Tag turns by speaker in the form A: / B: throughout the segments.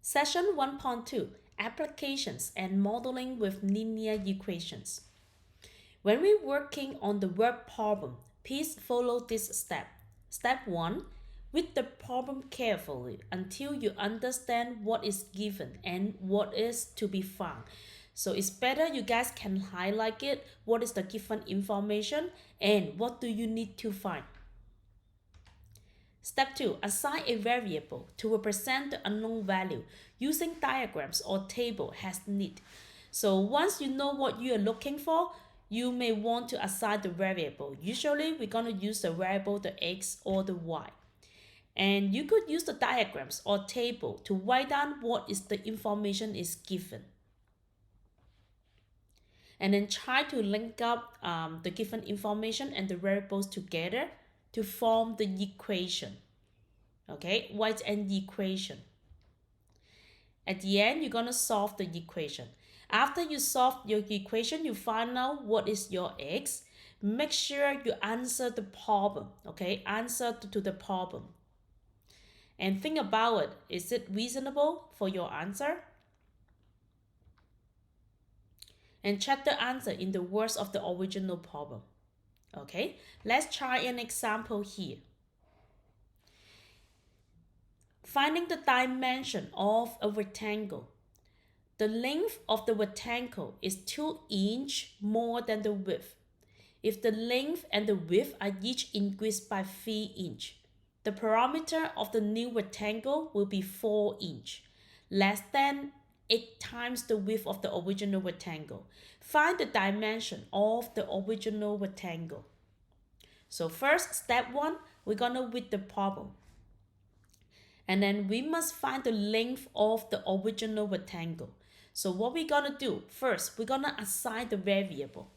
A: Session 1.2 Applications and Modeling with Linear Equations. When we're working on the word problem, please follow this step. Step 1. Read the problem carefully until you understand what is given and what is to be found. So it's better you guys can highlight it, what is the given information and what do you need to find. Step 2. Assign a variable to represent the unknown value using diagrams or table as needed. So once you know what you are looking for, you may want to assign the variable. Usually we're going to use the variable the x or the y. And you could use the diagrams or table to write down what is the information is given. And then try to link up the given information and the variables together to form the equation. Okay, write an equation. At the end, you're going to solve the equation. After you solve your equation, you find out what is your x. Make sure you answer the problem, okay? Answer to the problem. And think about it. Is it reasonable for your answer? And check the answer in the words of the original problem. Okay, let's try an example here. Finding the dimension of a rectangle. The length of the rectangle is 2 inches more than the width. If the length and the width are each increased by 3 inches, the perimeter of the new rectangle will be 4 inches, less than 8 times the width of the original rectangle. Find the dimension of the original rectangle. So first, step 1, we're going to read the problem. And then we must find the length of the original rectangle. So what we're going to do, first, we're going to assign the variable.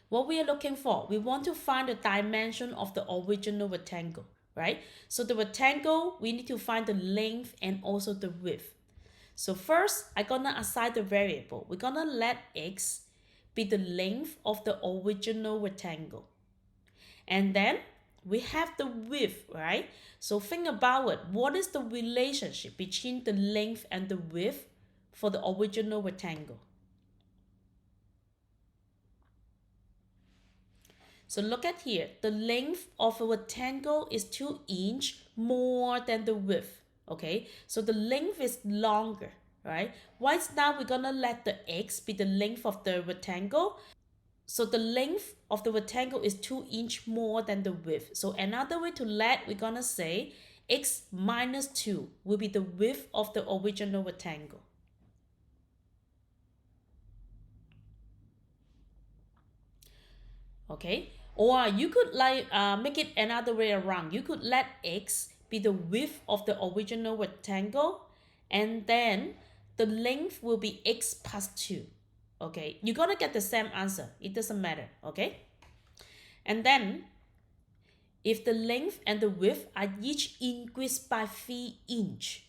A: What we are looking for, we want to find the dimension of the original rectangle, right? So the rectangle, we need to find the length and also the width. So first, I'm going to assign the variable. We're going to let x be the length of the original rectangle. And then we have the width, right? So think about it. What is the relationship between the length and the width for the original rectangle? So look at here. The length of a rectangle is 2 inches more than the width. Okay, so the length is longer, right? Right now we're gonna let the x be the length of the rectangle. So the length of the rectangle is 2 inches more than the width. So another way to let, we're gonna say x minus 2 will be the width of the original rectangle. Okay, or you could make it another way around. You could let x be the width of the original rectangle, and then the length will be x plus 2. Okay, you're gonna get the same answer. It doesn't matter. Okay, and then if the length and the width are each increased by 3 inches.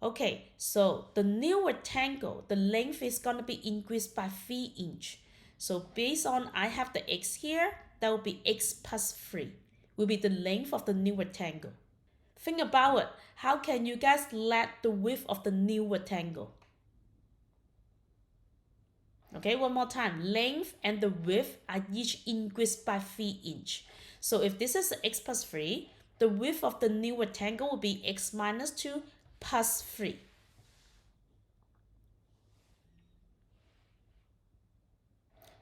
A: Okay, so the new rectangle, the length is gonna be increased by 3 inches. So based on I have the x here, that will be x plus 3, will be the length of the new rectangle. Think about it. How can you guys let the width of the new rectangle? Okay, one more time. Length and the width are each increased by 3 inches. So if this is x plus 3, the width of the new rectangle will be x minus 2 plus 3.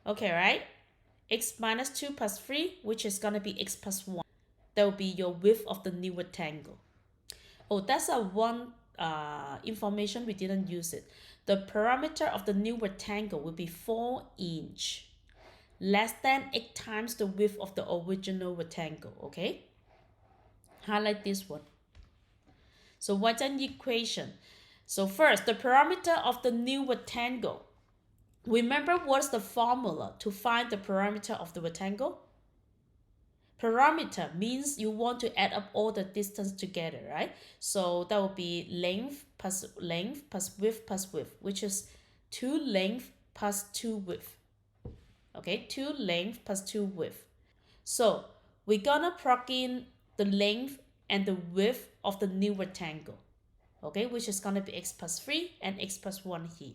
A: Okay, right? X minus 2 plus 3, which is going to be x plus 1. That will be your width of the new rectangle. Oh, that's a one information we didn't use it. The perimeter of the new rectangle will be 4 inches, less than 8 times the width of the original rectangle, okay? Highlight this one. So what's an equation? So first, the perimeter of the new rectangle. Remember what's the formula to find the perimeter of the rectangle? Perimeter means you want to add up all the distance together, right? So that will be length plus width, which is 2 length plus 2 width. Okay, 2 length plus 2 width. So we're gonna plug in the length and the width of the new rectangle, okay, which is going to be x plus 3 and x plus 1 here.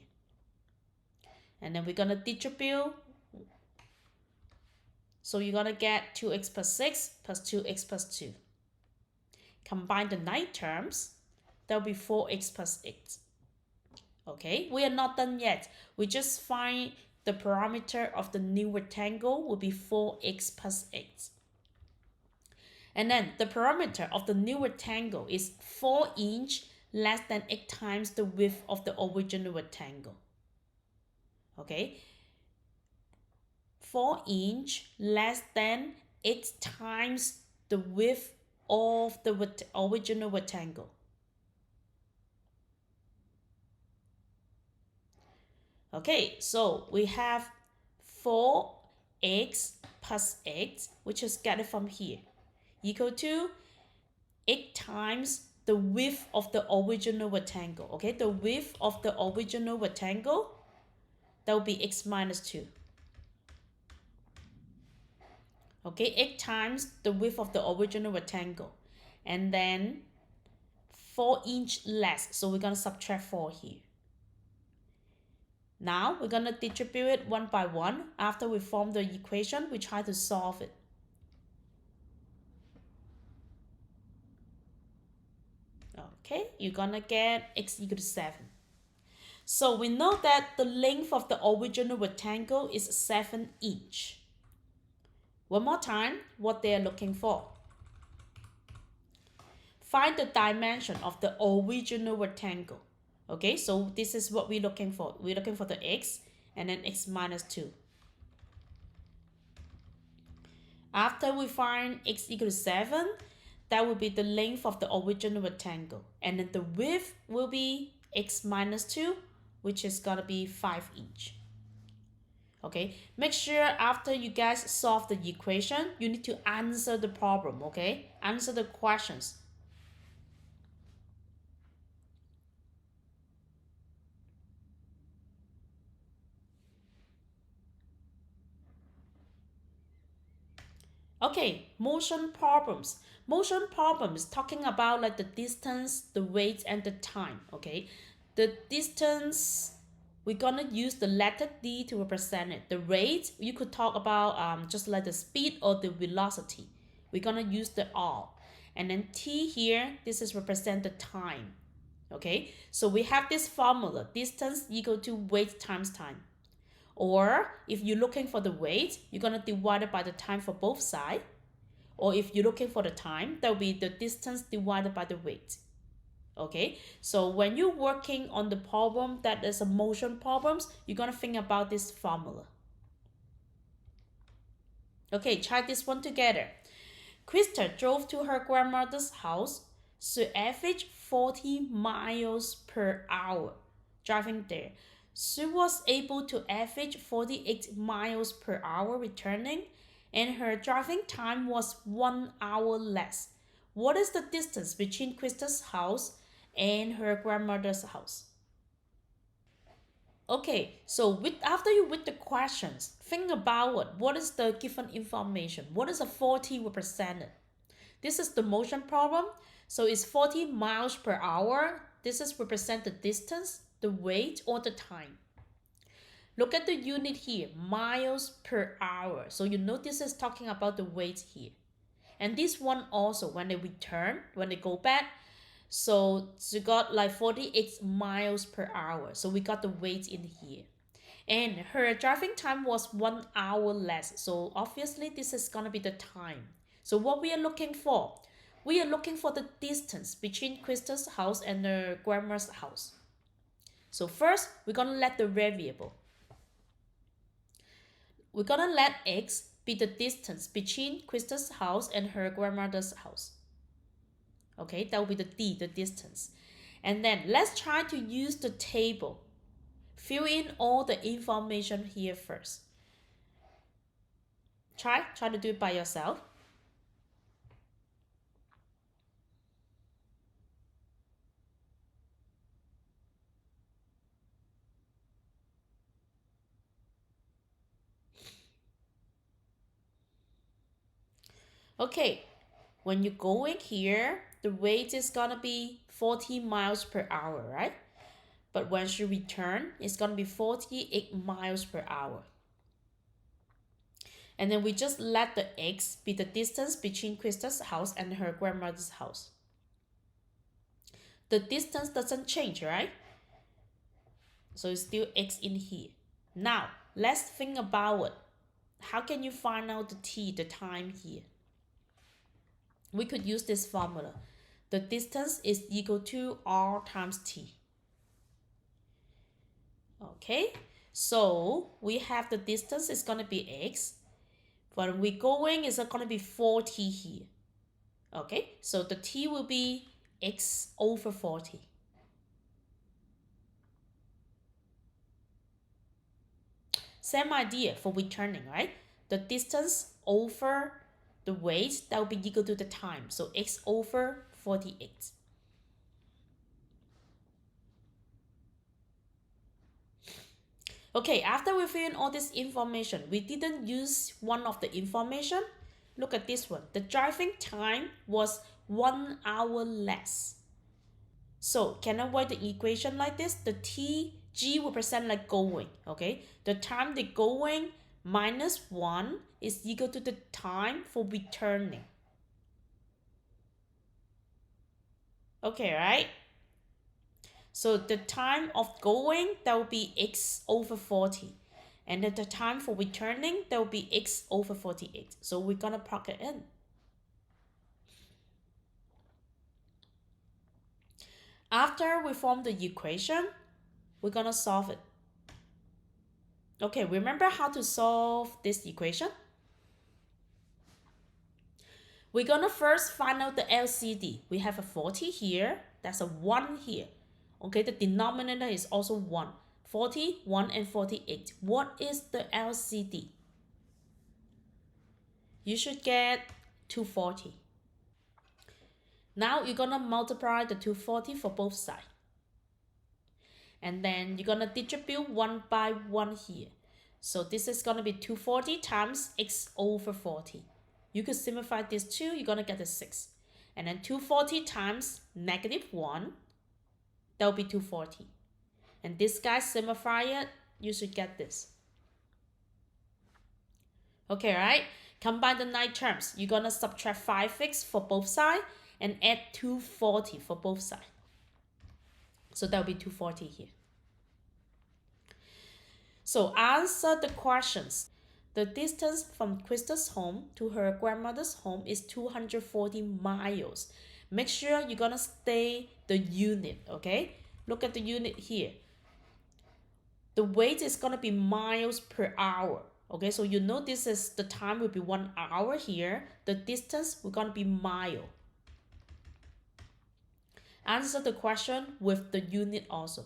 A: And then we're going to distribute. So you're going to get 2x plus 6 plus 2x plus 2. Combine the 9 terms. That will be 4x plus 8. Okay, we are not done yet. We just find the parameter of the new rectangle will be 4x plus 8. And then the parameter of the new rectangle is 4 inch less than 8 times the width of the original rectangle. Okay, 4 inch less than 8 times the width of the original rectangle. Okay, so we have 4x plus 8, which is gathered from here, equal to 8 times the width of the original rectangle. Okay, the width of the original rectangle, that will be x minus 2. Okay, 8 times the width of the original rectangle. And then 4 inch less. So we're going to subtract 4 here. Now we're going to distribute it one by one. After we form the equation, we try to solve it. Okay, you're going to get x equal to 7. So we know that the length of the original rectangle is 7 inch. One more time, what they are looking for. Find the dimension of the original rectangle. Okay, so this is what we're looking for. We're looking for the x and then x minus 2. After we find x equal to 7, that will be the length of the original rectangle. And then the width will be x minus 2, which is going to be 5 inch. Okay, make sure after you guys solve the equation, you need to answer the problem, okay? Answer the questions. Okay, motion problems. Motion problems talking about like the distance, the weight, and the time, okay? The distance, we're gonna use the letter D to represent it. The rate, you could talk about just like the speed or the velocity. We're gonna use the R. And then T here, this is represent the time, okay? So we have this formula, distance equal to weight times time. Or if you're looking for the weight, you're going to divide it by the time for both sides. Or if you're looking for the time, that will be the distance divided by the weight. Okay, so when you're working on the problem that is a motion problems, you're going to think about this formula. Okay, try this one together. Krista drove to her grandmother's house. She averaged 40 miles per hour driving there. She was able to average 48 miles per hour returning, and her driving time was 1 hour less. What is the distance between Krista's house and her grandmother's house? Okay, so after you read the questions, think about what is the given information? What is a 40 represented? This is the motion problem. So it's 40 miles per hour. This is represent the distance, the weight, or the time. Look at the unit here, miles per hour. So you know this is talking about the weight here. And this one also, when they return, when they go back, so you got like 48 miles per hour. So we got the weight in here. And her driving time was 1 hour less. So obviously this is going to be the time. So what we are looking for? We are looking for the distance between Krista's house and her grandma's house. So first, we're going to let the variable. We're going to let x be the distance between Krista's house and her grandmother's house. Okay, that will be the d, the distance. And then let's try to use the table. Fill in all the information here first. Try to do it by yourself. Okay, When you're going here, the rate is gonna be 40 miles per hour, right? But once you return, it's gonna be 48 miles per hour. And then we just let the x be the distance between Krista's house and her grandmother's house. The distance doesn't change, right? So it's still x in here. Now, let's think about it. How can you find out the t, the time here? We could use this formula. The distance is equal to r times t. Okay, so we have the distance is going to be x. When we're going, it's going to be 40 here. Okay, so the t will be x over 40. Same idea for returning, right? The distance over the weight, that will be equal to the time. So x over 48. Okay, after we fill in all this information, we didn't use one of the information. Look at this one. The driving time was 1 hour less. So can I write the equation like this? The g represent like going, okay? The time they going minus 1 is equal to the time for returning. Okay, right? So the time of going, that will be x over 40. And then the time for returning, that will be x over 48. So we're going to plug it in. After we form the equation, we're going to solve it. Okay, remember how to solve this equation? We're going to first find out the LCD. We have a 40 here. That's a 1 here. Okay, the denominator is also 1. 40, 1, and 48. What is the LCD? You should get 240. Now you're going to multiply the 240 for both sides. And then you're going to distribute 1 by 1 here. So this is going to be 240 times x over 40. You could simplify this too. You're going to get a 6. And then 240 times negative 1. That will be 240. And this guy, simplify it. You should get this. Okay, right? Combine the 9 terms. You're going to subtract 5x for both sides and add 240 for both sides. So that will be 240 here. So answer the questions. The distance from Krista's home to her grandmother's home is 240 miles. Make sure you're going to stay the unit, okay? Look at the unit here. The weight is going to be miles per hour. Okay, so you know this is the time will be 1 hour here. The distance will going to be mile. Answer the question with the unit also.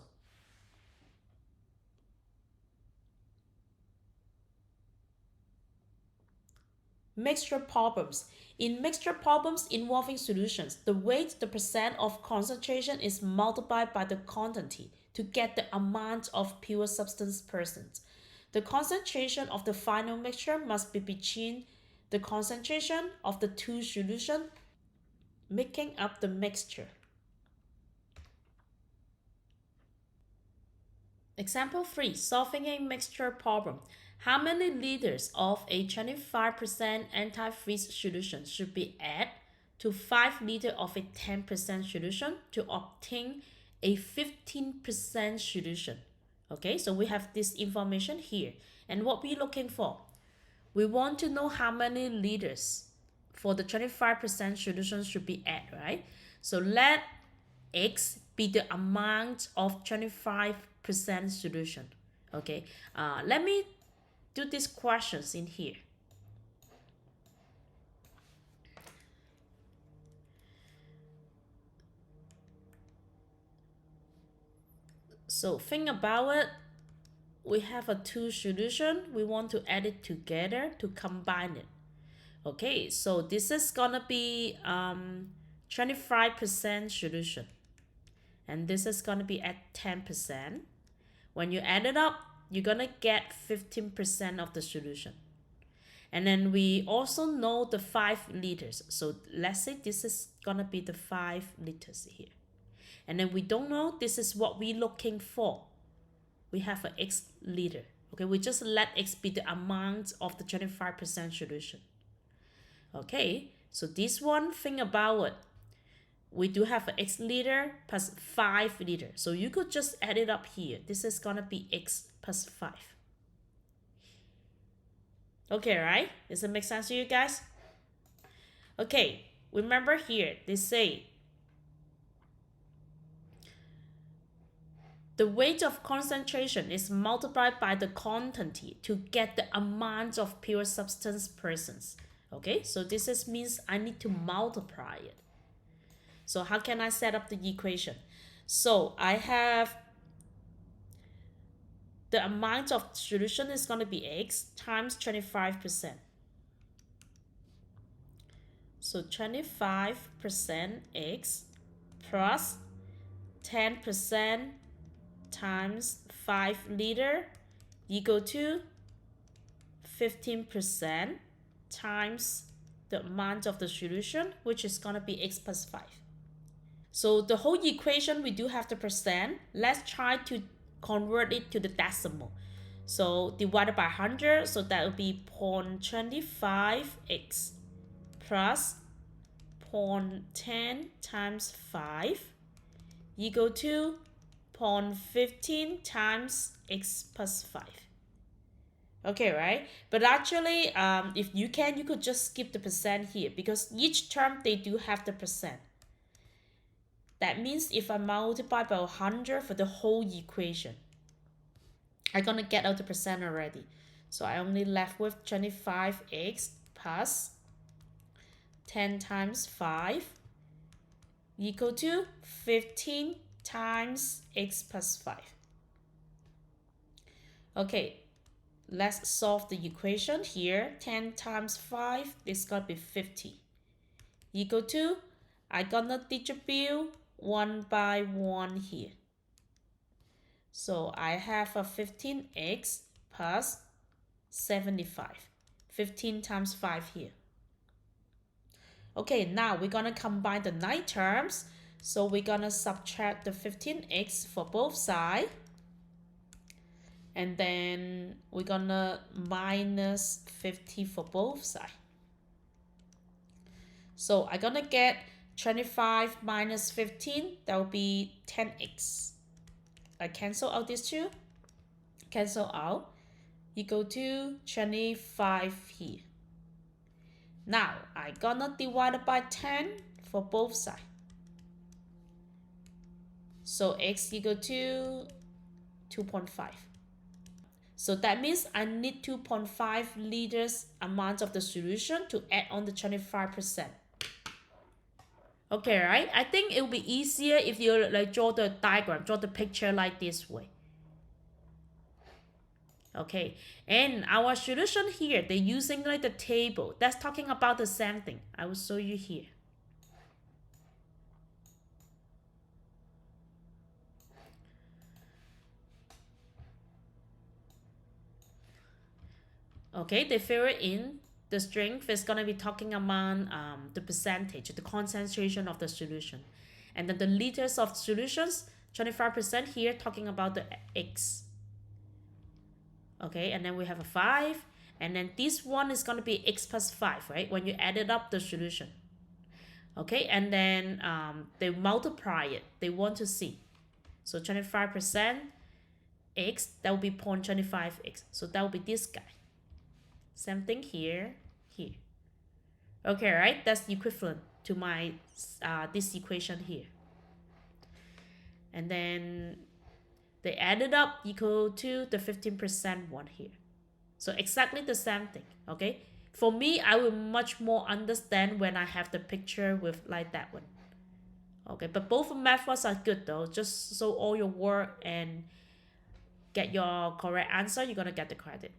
A: Mixture problems. In mixture problems involving solutions, the weight, the percent of concentration is multiplied by the quantity to get the amount of pure substance present. The concentration of the final mixture must be between the concentration of the two solutions making up the mixture. Example 3. Solving a mixture problem. How many liters of a 25% antifreeze solution should be added to 5 liters of a 10% solution to obtain a 15% solution? Okay, so we have this information here. And what we're looking for? We want to know how many liters for the 25% solution should be added, right? So let x be the amount of 25% solution. Okay, let me do these questions in here. So think about it. We have a 2 solution. We want to add it together to combine it. Okay, so this is gonna be 25% solution. And this is gonna be at 10%. When you add it up, you're gonna get 15% of the solution. And then we also know the 5 liters. So let's say this is gonna be the 5 liters here. And then we don't know, this is what we're looking for. We have an X liter. Okay, we just let X be the amount of the 25% solution. Okay, so this one thing about it, we do have an X liter plus 5 liter. So you could just add it up here. This is gonna be X plus 5. Okay, right? Does it make sense to you guys? Okay, remember here, they say the weight of concentration is multiplied by the quantity to get the amount of pure substance presence. Okay, so this is means I need to multiply it. So how can I set up the equation? So I have the amount of solution is going to be X times 25%. So 25% X plus 10% times 5 liter equal to 15% times the amount of the solution, which is going to be X plus 5. So the whole equation, we do have the percent. Let's try to convert it to the decimal. So divided by 100, so that will be 0.25x plus 0.10 times 5 equal to 0.15 times x plus 5. Okay, right? But actually, if you can, you could just skip the percent here because each term, they do have the percent. That means if I multiply by 100 for the whole equation, I'm gonna get out the percent already. So I only left with 25x plus 10 times 5 equal to 15 times x plus 5. Okay, let's solve the equation here. 10 times 5, this is gonna be 50 equal to, I'm gonna distribute 1 by 1 here. So I have a 15x plus 75. 15 times 5 here. Okay, now we're gonna combine the 9 terms. So we're gonna subtract the 15x for both sides. And then we're gonna minus 50 for both sides. So I'm gonna get 25 minus 15, that will be 10x. I cancel out these two, cancel out, equal to 25 here. Now I'm gonna divide it by 10 for both sides. So x equal to 2.5. So that means I need 2.5 liters amount of the solution to add on the 25%. Okay, right? I think it will be easier if you like draw the diagram, draw the picture like this way. Okay, and our solution here, they're using like the table. That's talking about the same thing. I will show you here. Okay, they fill it in. The strength is going to be talking about the percentage, the concentration of the solution. And then the liters of solutions, 25% here, talking about the X. Okay, and then we have a 5. And then this one is going to be X plus 5, right? When you added up the solution. Okay, and then they multiply it. They want to see. So 25% X, that will be 0.25x. So that will be this guy. Same thing here, here. Okay, right? That's equivalent to my this equation here. And then they added up equal to the 15% one here. So exactly the same thing, okay? For me, I will much more understand when I have the picture with like that one. Okay, but both methods are good though. Just so all your work and get your correct answer, you're gonna get the credit.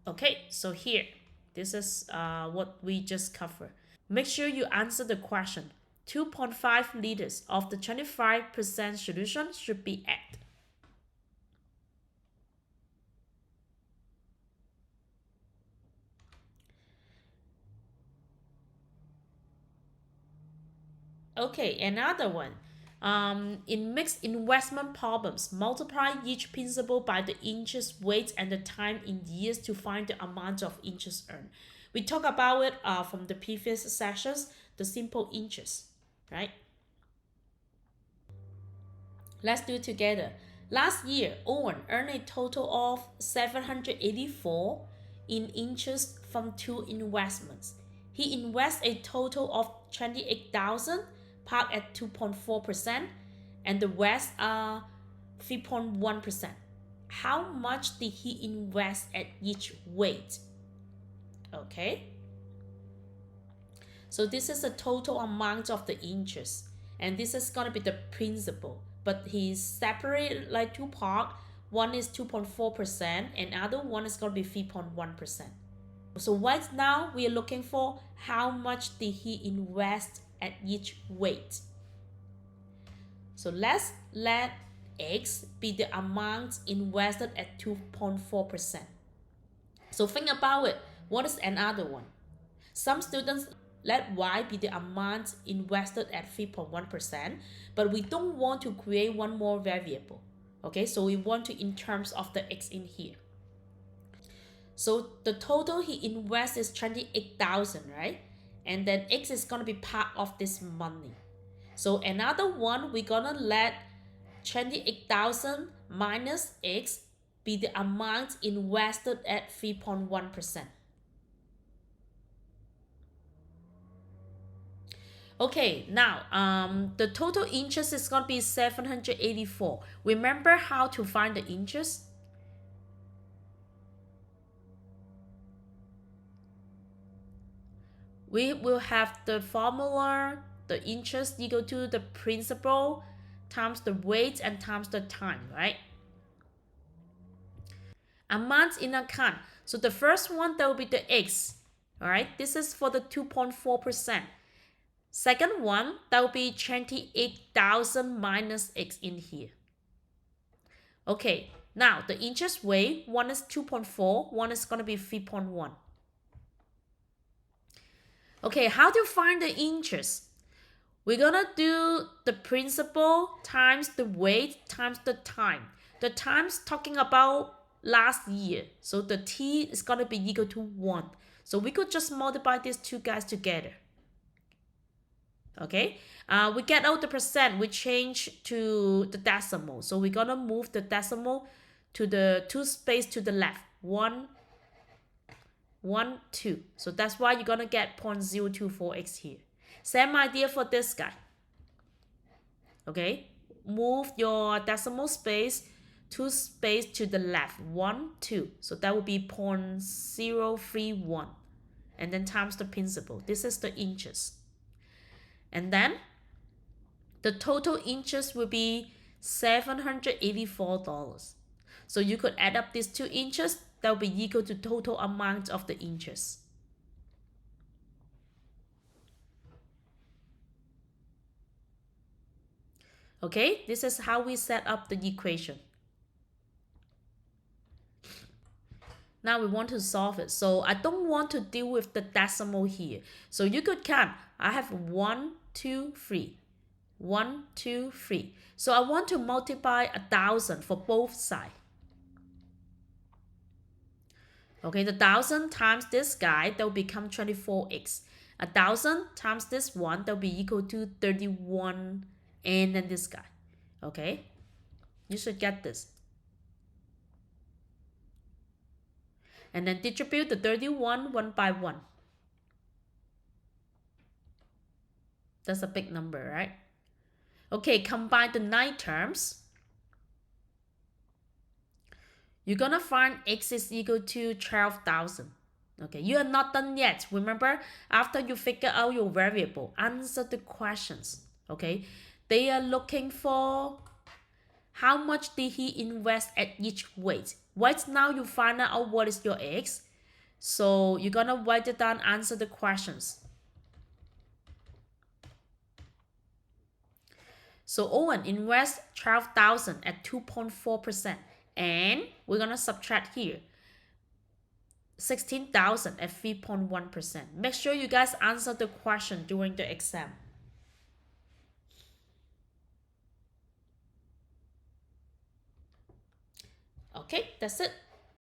A: Okay, so here, this is what we just covered. Make sure you answer the question. 2.5 liters of the 25% solution should be added. Okay, another one. In mixed investment problems, multiply each principal by the interest weight and the time in years to find the amount of interest earned. We talked about it from the previous sessions, the simple interest, right? Let's do it together. Last year, Owen earned a total of 784 in interest from two investments. He invests a total of 28,000 parked at 2.4% and the rest are 3.1%. How much did he invest at each weight? Okay. So this is the total amount of the interest, and this is gonna be the principal. But he's separated like two parts. One is 2.4%, and other one is gonna be 3.1%. So right now we are looking for how much did he invest at each weight. So let's let X be the amount invested at 2.4%. So think about it. What is another one? Some students let Y be the amount invested at 3.1%, but we don't want to create one more variable. Okay, so we want to in terms of the X in here. So the total he invests is 28,000, right? And then X is gonna be part of this money. So another one, we're gonna let 28,000 minus X be the amount invested at 3.1%. Okay, now the total interest is gonna be 784. Remember how to find the interest? We will have the formula, the interest equal to the principal times the rate and times the time, right? Amount in account. So the first one, that will be the X, all right? This is for the 2.4%. Second one, that will be 28,000 minus X in here. Okay, now the interest rate, one is 2.4, one is gonna be 3.1. Okay, how to find the interest? We're gonna do the principal times the rate times the time. The time's talking about last year, so the T is gonna be equal to 1. So we could just multiply these two guys together. Okay, we get out the percent, we change to the decimal. So we're gonna move the decimal to the 2 space to the left. 1, 1, 2. So that's why you're gonna get 0.024x here. Same idea for this guy. Okay, move your decimal space 2 space to the left. 1, 2. So that would be 0.031. And then times the principal. This is the interest. And then the total interest will be $784. So you could add up these two interests, that will be equal to total amount of the interest. Okay, this is how we set up the equation. Now we want to solve it. So I don't want to deal with the decimal here. So you could count. I have 1, 2, 3. 1, 2, 3. So I want to multiply 1,000 for both sides. Okay, the 1,000 times this guy, that will become 24x. 1,000 times this one, that will be equal to 31, and then this guy. Okay, you should get this. And then distribute the 31 one by one. That's a big number, right? Okay, combine the 9 terms. You're gonna find x is equal to 12,000. Okay, you are not done yet. Remember, after you figure out your variable, answer the questions. Okay, they are looking for how much did he invest at each weight. Right now, you find out what is your x. So you're gonna write it down, answer the questions. So Owen invests 12,000 at 2.4%. And we're gonna subtract here 16,000 at 3.1%. Make sure you guys answer the question during the exam. Okay, that's it.